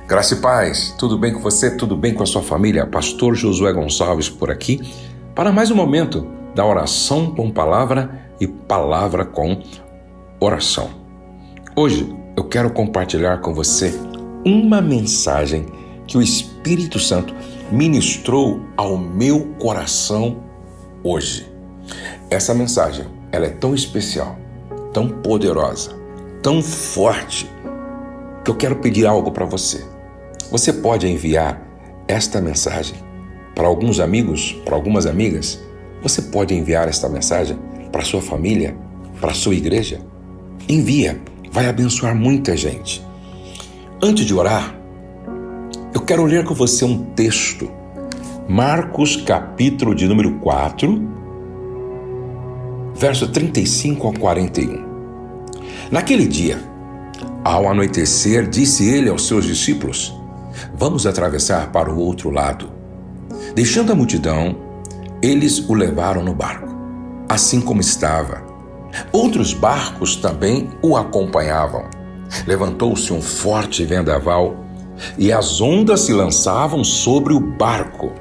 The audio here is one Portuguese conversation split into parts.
Graça e paz, tudo bem com você? Tudo bem com a sua família? Pastor Josué Gonçalves por aqui para mais um momento da oração com palavra e palavra com oração. Hoje eu quero compartilhar com você uma mensagem que o Espírito Santo ministrou ao meu coração hoje. Essa mensagem, ela é tão especial, tão poderosa, tão forte, que eu quero pedir algo para você. Você pode enviar esta mensagem para alguns amigos, para algumas amigas. Você pode enviar esta mensagem para sua família, para sua igreja. Envia, vai abençoar muita gente. Antes de orar, eu quero ler com você um texto. Marcos, capítulo de número 4, verso 35 ao 41. Naquele dia, ao anoitecer, disse ele aos seus discípulos: vamos atravessar para o outro lado. Deixando a multidão, eles o levaram no barco, assim como estava. Outros barcos também o acompanhavam. Levantou-se um forte vendaval e as ondas se lançavam sobre o barco,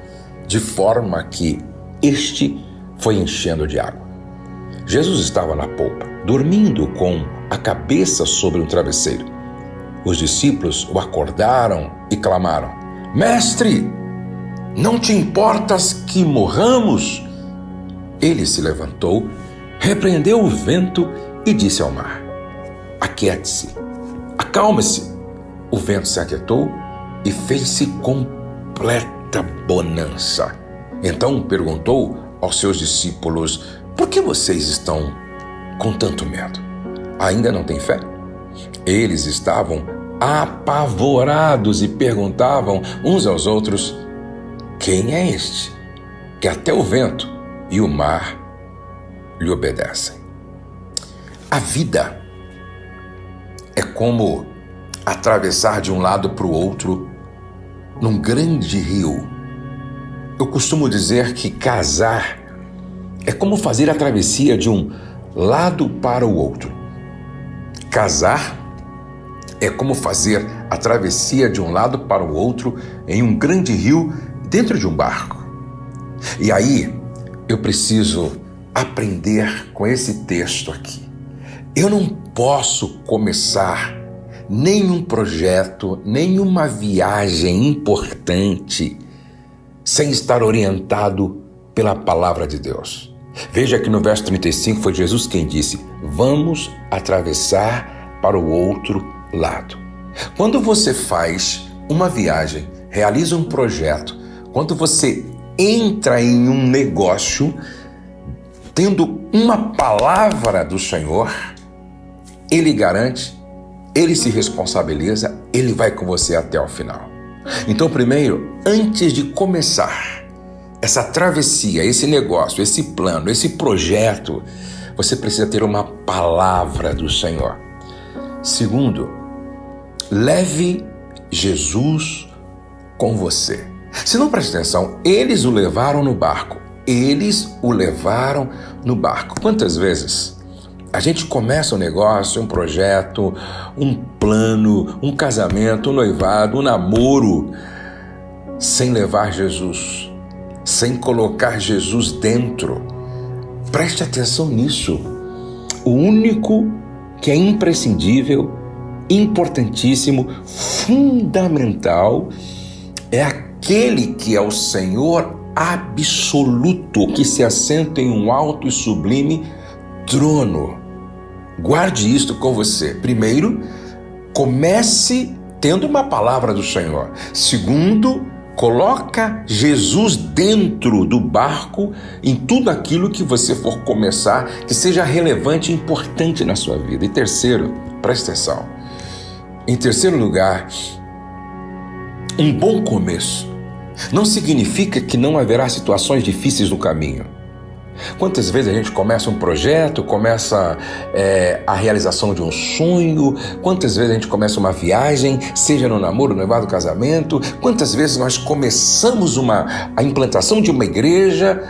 de forma que este foi enchendo de água. Jesus estava na polpa, dormindo com a cabeça sobre um travesseiro. Os discípulos o acordaram e clamaram: Mestre, não te importas que morramos? Ele se levantou, repreendeu o vento e disse ao mar: aquiete-se, acalme-se. O vento se aquietou e fez-se completa bonança. Então perguntou aos seus discípulos: por que vocês estão com tanto medo? Ainda não têm fé? Eles estavam apavorados e perguntavam uns aos outros: quem é este que até o vento e o mar lhe obedecem? A vida é como atravessar de um lado para o outro num grande rio. Eu costumo dizer que casar é como fazer a travessia de um lado para o outro. Casar é como fazer a travessia de um lado para o outro em um grande rio dentro de um barco. E aí eu preciso aprender com esse texto aqui. Eu não posso começar nenhum projeto, nenhuma viagem importante sem estar orientado pela palavra de Deus. Veja que no verso 35 foi Jesus quem disse: vamos atravessar para o outro lado. Quando você faz uma viagem, realiza um projeto, quando você entra em um negócio, tendo uma palavra do Senhor, Ele garante, Ele se responsabiliza, Ele vai com você até o final. Então, primeiro, antes de começar essa travessia, esse negócio, esse plano, esse projeto, você precisa ter uma palavra do Senhor. Segundo, leve Jesus com você. Se não presta atenção, eles o levaram no barco. Eles o levaram no barco. Quantas vezes a gente começa um negócio, um projeto, um plano, um casamento, um noivado, um namoro, sem levar Jesus, sem colocar Jesus dentro? Preste atenção nisso. O único que é imprescindível, importantíssimo, fundamental, é aquele que é o Senhor absoluto, que se assenta em um alto e sublime trono. Guarde isto com você. Primeiro, comece tendo uma palavra do Senhor. Segundo, coloca Jesus dentro do barco em tudo aquilo que você for começar, que seja relevante e importante na sua vida. E terceiro, preste atenção. Em terceiro lugar, um bom começo não significa que não haverá situações difíceis no caminho. Quantas vezes a gente começa um projeto, começa a realização de um sonho, quantas vezes a gente começa uma viagem, seja no namoro, no noivado, casamento, quantas vezes nós começamos a implantação de uma igreja,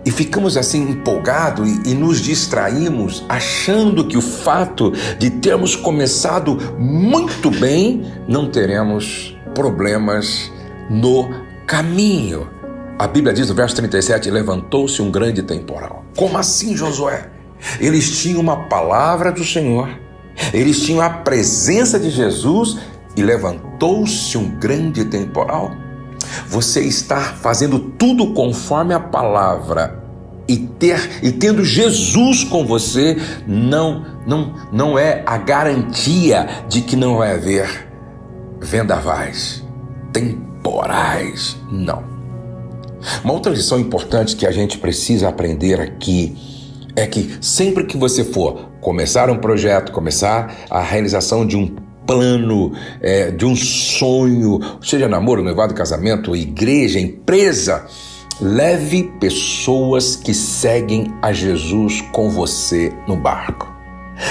E ficamos assim empolgados e nos distraímos, achando que o fato de termos começado muito bem, não teremos problemas no caminho. A Bíblia diz no verso 37, levantou-se um grande temporal. Como assim, Josué? Eles tinham uma palavra do Senhor, eles tinham a presença de Jesus e levantou-se um grande temporal. Você está fazendo tudo conforme a palavra e tendo Jesus com você não é a garantia de que não vai haver vendavais temporais, não. Uma outra lição importante que a gente precisa aprender aqui é que sempre que você for começar um projeto, começar a realização de um plano, de um sonho, seja namoro, noivado, casamento, igreja, empresa, leve pessoas que seguem a Jesus com você no barco.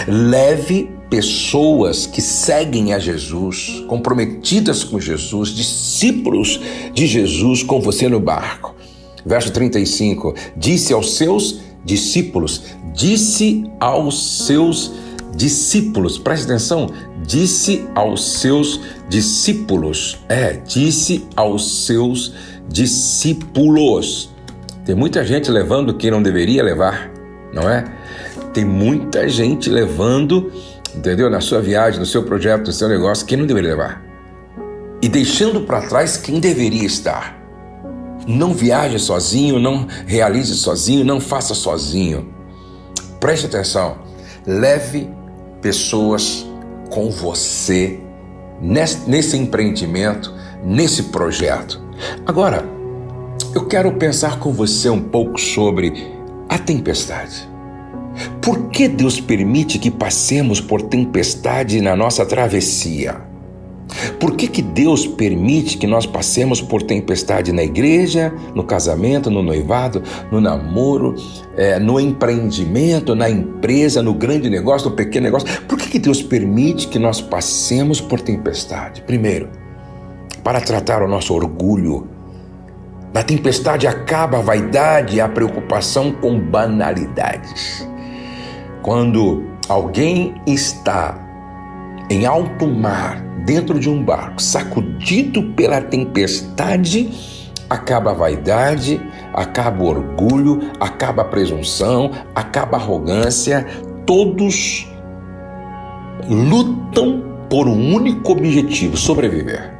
Leve pessoas que seguem a Jesus, comprometidas com Jesus, discípulos de Jesus com você no barco. Verso 35, disse aos seus discípulos, preste atenção, disse aos seus discípulos, disse aos seus discípulos. Tem muita gente levando quem não deveria levar, não é? Tem muita gente levando, entendeu? Na sua viagem, no seu projeto, no seu negócio, quem não deveria levar. E deixando para trás quem deveria estar. Não viaje sozinho, não realize sozinho, não faça sozinho. Preste atenção, leve pessoas com você nesse empreendimento, nesse projeto. Agora, eu quero pensar com você um pouco sobre a tempestade. Por que Deus permite que passemos por tempestade na nossa travessia? Por que Deus permite que nós passemos por tempestade na igreja, no casamento, no noivado, no namoro, no empreendimento, na empresa, no grande negócio, no pequeno negócio? Por que Deus permite que nós passemos por tempestade? Primeiro, para tratar o nosso orgulho. Na tempestade acaba a vaidade e a preocupação com banalidades. Quando alguém está em alto mar, dentro de um barco, sacudido pela tempestade, acaba a vaidade, acaba o orgulho, acaba a presunção, acaba a arrogância. Todos lutam por um único objetivo: sobreviver.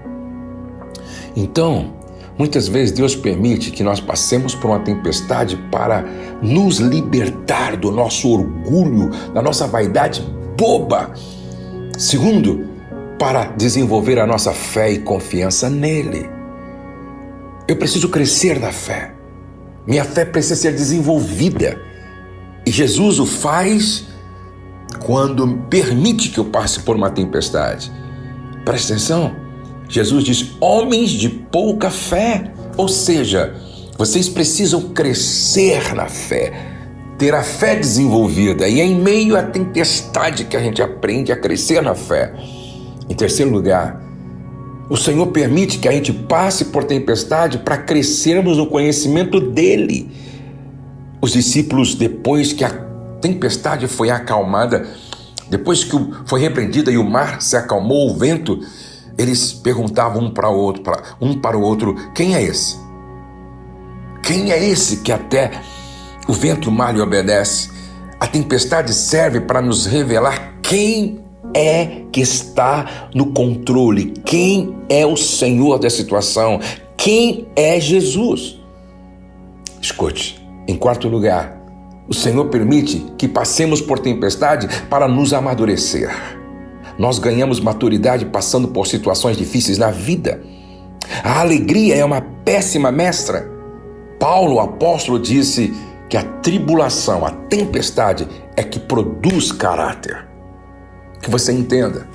Então, muitas vezes Deus permite que nós passemos por uma tempestade para nos libertar do nosso orgulho, da nossa vaidade boba. Segundo, para desenvolver a nossa fé e confiança nele. Eu preciso crescer na fé. Minha fé precisa ser desenvolvida. E Jesus o faz quando permite que eu passe por uma tempestade. Preste atenção. Jesus diz, homens de pouca fé. Ou seja, vocês precisam crescer na fé, ter a fé desenvolvida. E é em meio à tempestade que a gente aprende a crescer na fé. Em terceiro lugar, o Senhor permite que a gente passe por tempestade para crescermos no conhecimento dele. Os discípulos, depois que a tempestade foi acalmada, depois que foi repreendida e o mar se acalmou, o vento, eles perguntavam um para o outro, quem é esse? Quem é esse que até o vento e o mar lhe obedecem? A tempestade serve para nos revelar quem é que está no controle, quem é o Senhor da situação, quem é Jesus. Escute, em quarto lugar, o Senhor permite que passemos por tempestade para nos amadurecer. Nós ganhamos maturidade passando por situações difíceis na vida. A alegria é uma péssima mestra. Paulo, o apóstolo, disse que a tribulação, a tempestade é que produz caráter. Que você entenda,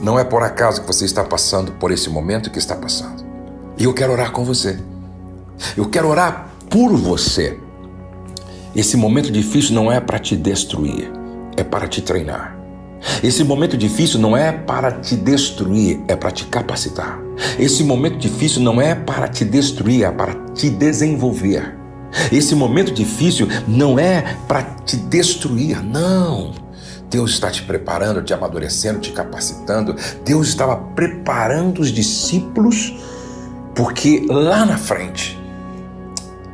não é por acaso que você está passando por esse momento que está passando. E eu quero orar com você. Eu quero orar por você. Esse momento difícil não é para te destruir, é para te treinar. Esse momento difícil não é para te destruir, é para te capacitar. Esse momento difícil não é para te destruir, é para te desenvolver. Esse momento difícil não é para te destruir, não. Deus está te preparando, te amadurecendo, te capacitando. Deus estava preparando os discípulos porque lá na frente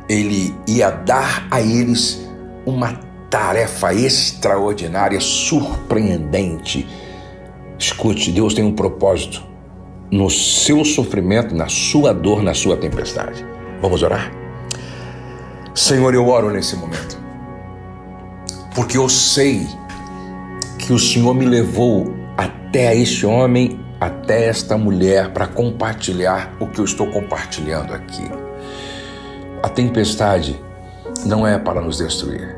Ele ia dar a eles uma tarefa extraordinária, surpreendente. Escute, Deus tem um propósito no seu sofrimento, na sua dor, na sua tempestade. Vamos orar? Senhor, eu oro nesse momento, porque eu sei que o Senhor me levou até este homem, até esta mulher, para compartilhar o que eu estou compartilhando aqui. A tempestade não é para nos destruir.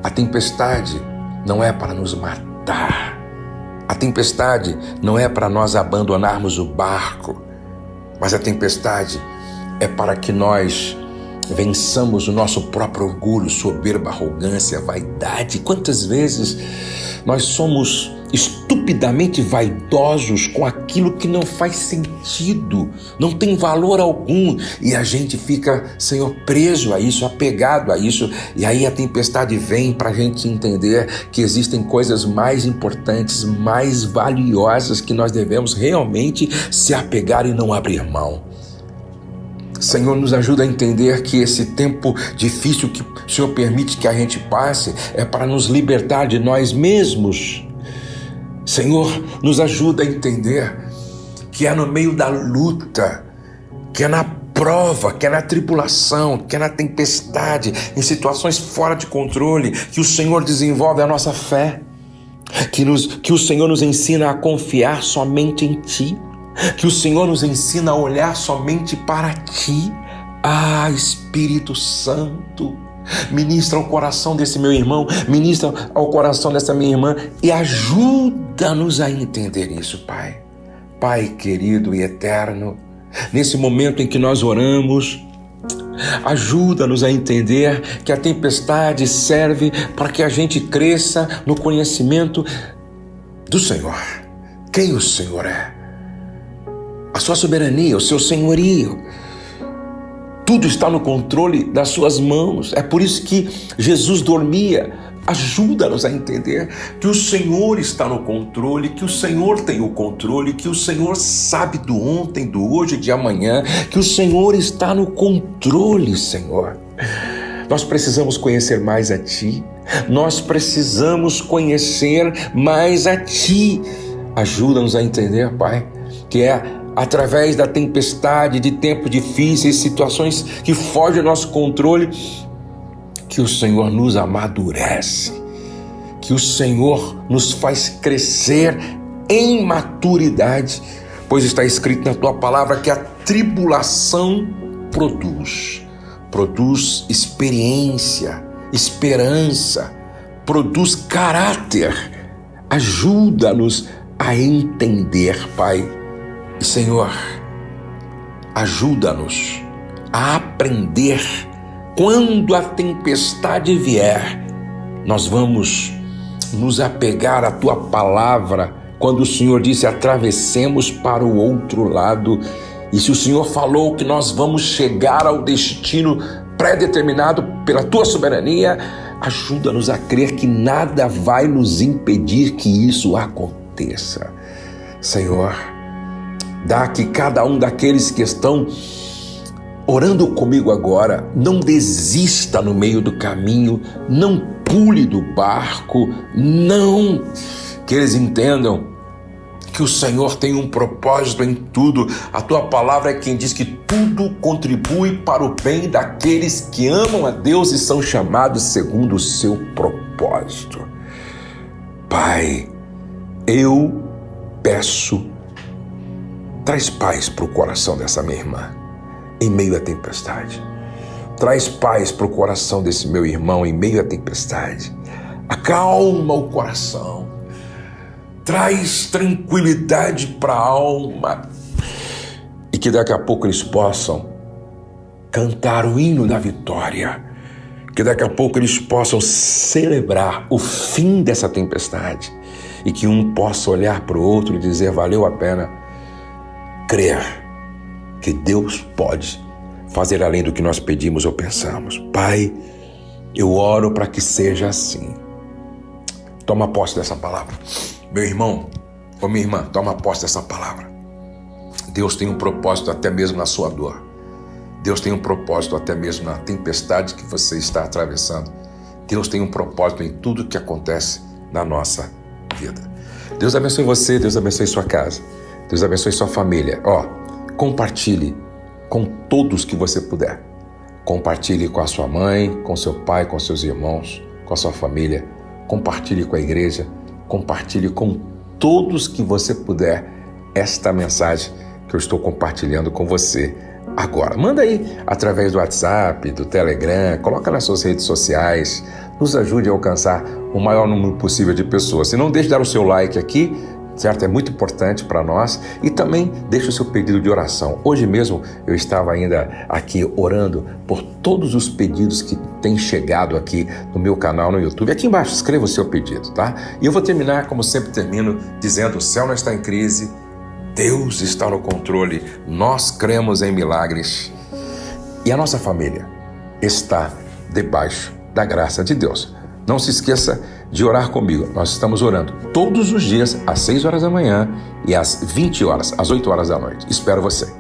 A tempestade não é para nos matar. A tempestade não é para nós abandonarmos o barco, mas a tempestade é para que nós vençamos o nosso próprio orgulho, soberba, arrogância, vaidade. Quantas vezes nós somos estupidamente vaidosos com aquilo que não faz sentido, não tem valor algum, e a gente fica, Senhor, preso a isso, apegado a isso, e aí a tempestade vem para a gente entender que existem coisas mais importantes, mais valiosas que nós devemos realmente se apegar e não abrir mão. Senhor, nos ajuda a entender que esse tempo difícil que o Senhor permite que a gente passe é para nos libertar de nós mesmos. Senhor, nos ajuda a entender que é no meio da luta, que é na prova, que é na tribulação, que é na tempestade, em situações fora de controle, que o Senhor desenvolve a nossa fé, que o Senhor nos ensina a confiar somente em Ti, que o Senhor nos ensina a olhar somente para Ti. Ah, Espírito Santo, ministra ao coração desse meu irmão, ministra ao coração dessa minha irmã e ajuda-nos a entender isso, Pai. Pai querido e eterno, nesse momento em que nós oramos, ajuda-nos a entender que a tempestade serve para que a gente cresça no conhecimento do Senhor. Quem o Senhor é? A sua soberania, o seu senhorio. Tudo está no controle das suas mãos. É por isso que Jesus dormia. Ajuda-nos a entender que o Senhor está no controle, que o Senhor tem o controle, que o Senhor sabe do ontem, do hoje e de amanhã, que o Senhor está no controle, Senhor. Nós precisamos conhecer mais a Ti. Nós precisamos conhecer mais a Ti. Ajuda-nos a entender, Pai, que é através da tempestade, de tempos difíceis, situações que fogem do nosso controle, que o Senhor nos amadurece, que o Senhor nos faz crescer em maturidade, pois está escrito na Tua palavra que a tribulação produz experiência, esperança, produz caráter. Ajuda-nos a entender, Pai. E, Senhor, ajuda-nos a aprender. Quando a tempestade vier, nós vamos nos apegar à Tua palavra, quando o Senhor disse atravessemos para o outro lado. E se o Senhor falou que nós vamos chegar ao destino pré-determinado pela Tua soberania, ajuda-nos a crer que nada vai nos impedir que isso aconteça. Senhor, dá que cada um daqueles que estão orando comigo agora não desista no meio do caminho, não pule do barco, não, que eles entendam que o Senhor tem um propósito em tudo. A Tua palavra é quem diz que tudo contribui para o bem daqueles que amam a Deus e são chamados segundo o seu propósito. Pai, eu peço, traz paz para o coração dessa minha irmã em meio à tempestade. Traz paz para o coração desse meu irmão em meio à tempestade. Acalma o coração. Traz tranquilidade para a alma. E que daqui a pouco eles possam cantar o hino da vitória. Que daqui a pouco eles possam celebrar o fim dessa tempestade. E que um possa olhar para o outro e dizer, valeu a pena crer que Deus pode fazer além do que nós pedimos ou pensamos. Pai, eu oro para que seja assim. Toma posse dessa palavra. Meu irmão, ou minha irmã, toma posse dessa palavra. Deus tem um propósito até mesmo na sua dor. Deus tem um propósito até mesmo na tempestade que você está atravessando. Deus tem um propósito em tudo que acontece na nossa vida. Deus abençoe você, Deus abençoe sua casa, Deus abençoe sua família. Compartilhe com todos que você puder. Compartilhe com a sua mãe, com seu pai, com seus irmãos, com a sua família. Compartilhe com a igreja. Compartilhe com todos que você puder esta mensagem que eu estou compartilhando com você agora. Manda aí através do WhatsApp, do Telegram, coloca nas suas redes sociais, nos ajude a alcançar o maior número possível de pessoas. Se não, deixe de dar o seu like aqui, certo? É muito importante para nós. E também deixe o seu pedido de oração. Hoje mesmo eu estava ainda aqui orando por todos os pedidos que têm chegado aqui no meu canal no YouTube. Aqui embaixo, escreva o seu pedido, tá? E eu vou terminar, como sempre termino, dizendo: o céu não está em crise, Deus está no controle, nós cremos em milagres e a nossa família está debaixo da graça de Deus. Não se esqueça de orar comigo. Nós estamos orando todos os dias às 6 horas da manhã e às 20 horas, às 8 horas da noite. Espero você.